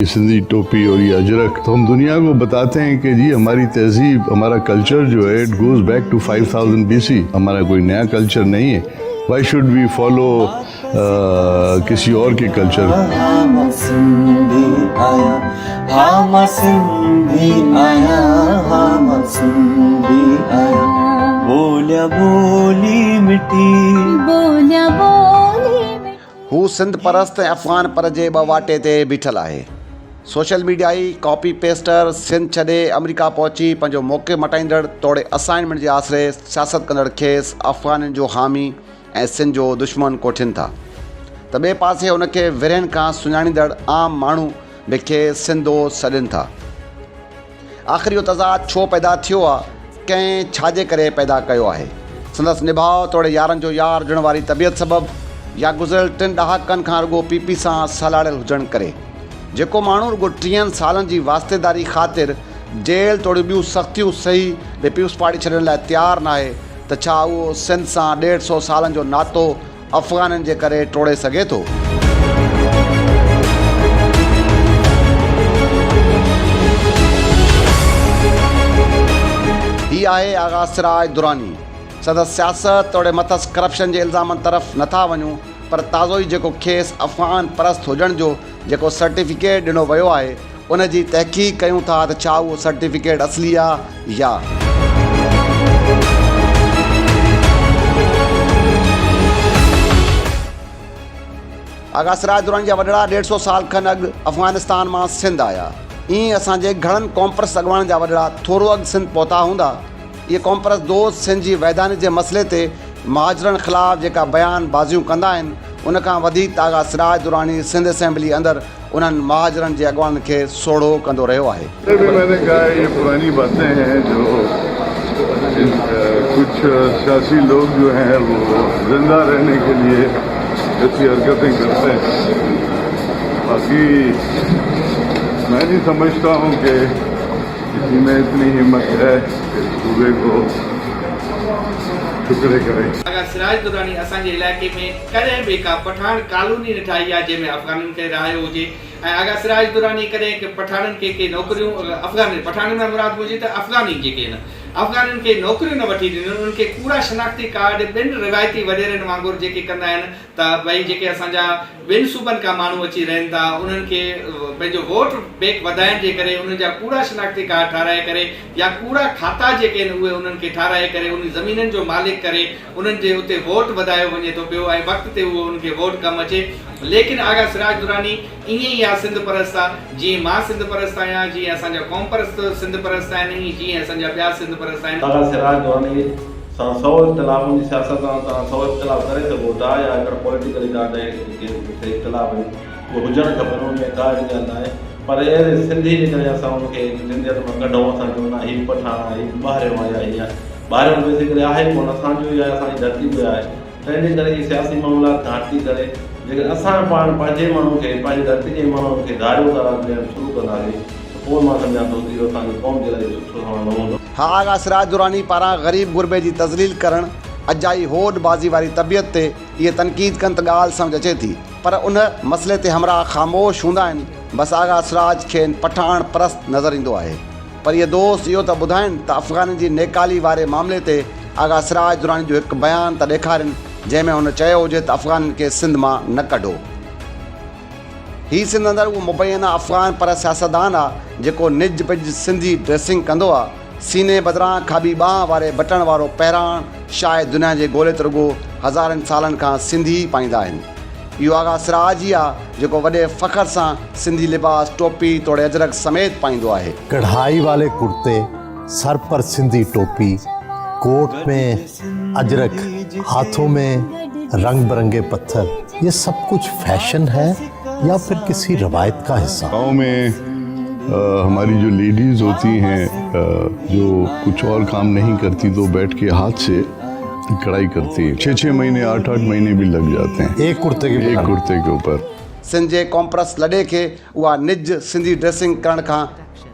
सिंधी टोपी और ये अजरक, तो हम दुनिया को बताते हैं कि जी हमारी तहजीब, हमारा कल्चर जो है it goes back to 5000 BC। हमारा कोई नया कल्चर नहीं है। वाई शुड वी फॉलो किसी और के कल्चर। हू सिंध परस्त अफ़गान पर जे वाटे ते बीठल आहे। सोशल मीडिया ई कॉपी पेस्टर सिंध छॾे अमेरिका पहुची पंहिंजो मौक़े मटाईंदड़ तोड़े असाइनमेंट जे आसिरे सियासत कंदड़ खेसि अफ़गाननि जो हामी ऐं सिंध जो दुश्मन कोठिन था, त ॿिए पासे उनखे विरहनि खां सुञाणींदड़ आम माण्हू बि खेसि सिंधो सॾनि था। आख़िर इहो तज़ाद छो पैदा थियो आहे, कंहिं छाजे करे पैदा कयो आहे? संदसि निभाउ तोड़े यारनि जो यार हुजण वारी तबियत सबबु, या गुज़िरियल 3 ॾहाकनि खां रुॻो पीपी सां सलाड़ियल हुजण करे? जेको माण्हू रुॻो 30 सालनि जी वास्तेदारी ख़ातिर जेल तोड़ियूं ॿियूं सख़्तियूं सही बि पीयूस पाड़ी छॾण लाइ तयारु न आहे, त छा उहो सिंध सां 150 सालनि जो नातो अफ़गाननि जे करे टोड़े सघे थो? ही आहे आगा सिराज दुरानी। संदसि सियासत तोड़े मथस करप्शन जे इल्ज़ामनि तरफ़ नथा वञूं, पर ताज़ो ई जेको खेसि अफ़गान परस्त हुजण जो जेको सर्टिफिकेट ॾिनो वियो आहे, उन जी तहक़ीक़ कयूं था त छा उहो सर्टिफिकेट असली आहे या। आगा सिराज दुरानी जा वॾड़ा 150 साल खनि अॻु अफ़गानिस्तान मां सिंध आया। ईअं असांजे घणनि कॉम्प्रेस अॻुवाणनि जा वॾड़ा थोरो अॻु सिंध पहुता हूंदा। इहे कॉम्प्रेस दोस्त सिंध जी वैधानी जे मसइले ते महाजरनि ख़िलाफ़ु जेका बयान बाज़ियूं कंदा आहिनि, उनखां वधीक आगा सिराज दुरानी सिंध असेंबली अंदरि उन्हनि महाजरनि जे अॻुवाणनि खे सोढ़ो कंदो रहियो आहे। मैंने कहा ये पुरानी बातें हैं जो कुछ सियासी लोग जो हैं वो जिंदा रहने के लिए ऐसी हरकतें करते हैं। बाकी मैं नहीं समझता हूँ कि किसी में इतनी हिम्मत है कि सूबे को टुकड़े करे। आगा सिराज दुरानी असांजे इलाइक़े में कॾहिं बि का पठान कॉलोनी न ठाही आहे जंहिंमें अफ़गाननि खे रहायो हुजे। ऐं आगा सिराज दुरानी कॾहिं पठाननि खे नौकरियूं अफ़गान पठाननि में मुराद हुजे त अफ़गानी जेके आहिनि अफ़गाननि खे नौकरियूं न वठी ॾिनियूं, उन्हनि खे कूड़ा शनाख़्ती कार्ड ॿिनि रिवायती वॾेरनि वांगुरु जेके कंदा आहिनि त भई जेके असांजा ॿिनि सूबनि खां माण्हू अची रहनि था, उन्हनि खे पंहिंजो वोट बैंक वधाइण जे करे उन्हनि जा कूड़ा शनाख़्ती कार्ड ठाराए करे या कूड़ा खाता जेके आहिनि उहे उन्हनि खे ठाराए करे उन ज़मीननि जो मालिक करे उन्हनि जे उते वोट वधायो वञे थो पियो ऐं वक़्त ते उहो उन्हनि खे वोट कमु अचे। लेकिन आगा सिराज दुरानी ईअं ई आहे सिंध परस्त आहे। जीअं मां सिंध परस्त आहियां, जीअं असांजा कौम परस्त सिंध परस्त आहिनि, जीअं असांजा ॿिया सिंध परस्त आहिनि। आगा सिराज दुरानी सां 100 इख़्तिलाफ़ जी सियासत सां 100 इख़्तिलाफ़ करे सघो था, या अगरि पॉलिटिकली तव्हां इख़्तिलाफ़ उहे हुजणु खपनि, उनमें का ॻाल्हि न आहे। पर अहिड़े सिंधी जे करे असां उनखे सिंधियत मां कढूं, असां चवंदा हीउ पठान आहे, हीउ ॿाहिरियों आहे, या हीअं ॿाहिरियों बेसिकली आहे कोन, असांजो ई आहे, असांजी धरती बि आहे। तंहिंजे करे इहे सियासी मामलात घाटी करे जेकर असां पाण पंहिंजे माण्हू खे पंहिंजी धरती जे माण्हुनि खे धारियो ॾियणु शुरू कंदासीं त पोइ मां सम्झां थो कि इहो असांजी क़ौम जे लाइ सुठो न हूंदो। हा, आगा सिराज दुरानी पारां ग़रीब गुरबे जी तज़लील करणु, अजाई होडबाज़ी वारी तबियत ते इहे तनक़ीद कनि त ॻाल्हि सम्झ अचे थी, पर उन मसइले ते हमरा ख़ामोश हूंदा आहिनि। बसि आगा सिराज खे पठान परस्त नज़र ईंदो आहे। पर इहे दोस्त इहो त ॿुधाइनि त अफ़गाननि जी नेकाली वारे मामले ते आगा सिराज दुरानी जो हिकु बयानु त ॾेखारीनि जंहिंमें हुन चयो हुजे त अफ़गाननि खे सिंध मां न कढो। ही सिंध अंदरि उहो मुबैना अफ़गान पर सियासतदान आहे जेको निज पिज सिंधी ड्रेसिंग कंदो आहे। सीने बदिरां खाॿी ॿांह वारे बटण वारो पहिरान शायदि दुनिया जे ॻोल्हे ते रुॻो हज़ारनि सालनि खां सिंधी पाईंदा आहिनि। इहो आगा सिराज ई आहे जेको वॾे फ़ख्र सां सिंधी लिबास टोपी तोड़े अजरक समेत पाईंदो आहे। कढ़ाई वाले कुर्ते, सर पर सिंधी टोपी, कोट में अजरक, हाथों में रंग बिरंगे पत्थर, ये सब कुछ फैशन है या फिर किसी रवायत का हिस्सा? गाँव में हमारी जो लेडीज़ होती हैं जो कुछ और काम नहीं करती तो बैठ के हाथ से कढ़ाई करती है। 6-6 महीने 8-8 महीने भी लग जाते हैं एक कुर्ते के ऊपर। सिंध जे कॉम्प्रेस लॾे खे उहा निज सिंधी ड्रेसिंग करण खां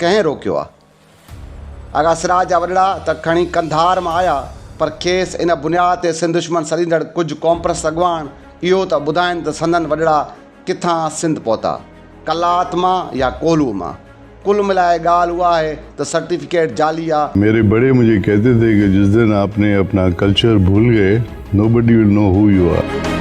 कंहिं रोकियो आहे? आगा सिराज जा वॾड़ा त खणी कंधार मां आया, पर खेसि इन बुनियाद ते सिंध दुश्मन सॾींदड़ कुझु कॉम्प्रेस अॻुवान इहो त ॿुधाइनि त संदन वॾड़ा किथां सिंध पहुता। कलात मां या कोल्हू मां। कुल मिलाए ॻाल्हि उहा आहे त सर्टिफिकेट जाली आहे। मेरे बड़े मुझे कहते थे कि जिस दिन आपने अपना कल्चर भूल गए, nobody will know who you are।